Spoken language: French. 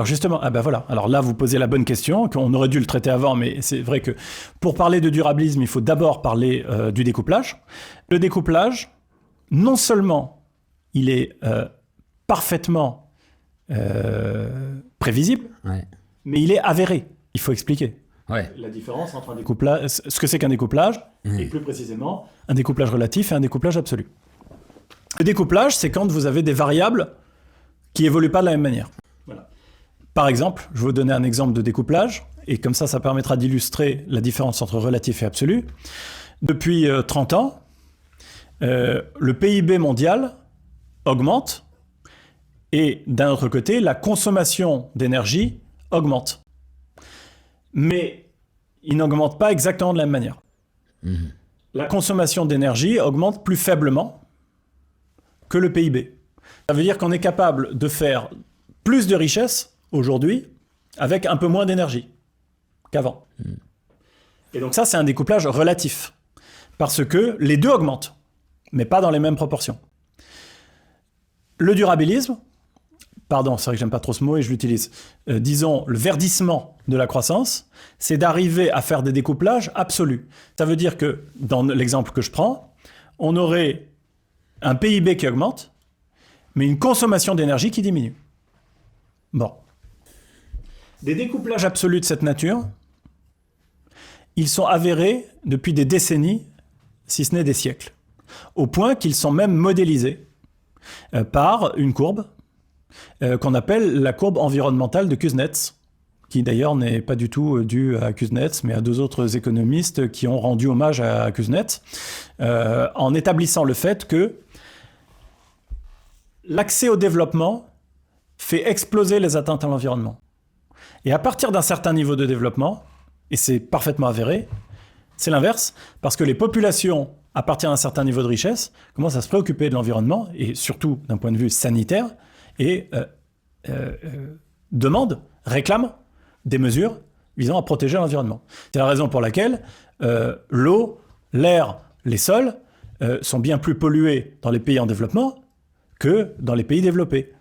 Alors justement, ah ben voilà. Alors là, vous posez la bonne question, qu'on aurait dû le traiter avant, mais c'est vrai que pour parler de durabilisme, il faut d'abord parler du découplage. Le découplage, non seulement il est parfaitement prévisible, mais il est avéré. Il faut expliquer. La différence entre un découplage, ce que c'est qu'un découplage, et plus précisément, un découplage relatif et un découplage absolu. Le découplage, c'est quand vous avez des variables qui évoluent pas de la même manière. Voilà. Par exemple, je vais vous donner un exemple de découplage, et comme ça permettra d'illustrer la différence entre relatif et absolu. Depuis 30 ans, le PIB mondial augmente, et d'un autre côté, la consommation d'énergie augmente. Mais il n'augmente pas exactement de la même manière. La consommation d'énergie augmente plus faiblement que le PIB. Ça veut dire qu'on est capable de faire plus de richesses aujourd'hui avec un peu moins d'énergie qu'avant. Et donc ça, c'est un découplage relatif. Parce que les deux augmentent, mais pas dans les mêmes proportions. Le durabilisme, pardon, c'est vrai que j'aime pas trop ce mot et je l'utilise, disons le verdissement de la croissance, c'est d'arriver à faire des découplages absolus. Ça veut dire que, dans l'exemple que je prends, on aurait un PIB qui augmente, mais une consommation d'énergie qui diminue. Bon. Des découplages absolus de cette nature, ils sont avérés depuis des décennies, si ce n'est des siècles, au point qu'ils sont même modélisés par une courbe qu'on appelle la courbe environnementale de Kuznets, qui d'ailleurs n'est pas du tout due à Kuznets, mais à deux autres économistes qui ont rendu hommage à Kuznets, en établissant le fait que l'accès au développement fait exploser les atteintes à l'environnement. Et à partir d'un certain niveau de développement, et c'est parfaitement avéré, c'est l'inverse, parce que les populations, à partir d'un certain niveau de richesse, commencent à se préoccuper de l'environnement, et surtout d'un point de vue sanitaire, et demandent, réclament des mesures visant à protéger l'environnement. C'est la raison pour laquelle l'eau, l'air, les sols sont bien plus pollués dans les pays en développement que dans les pays développés.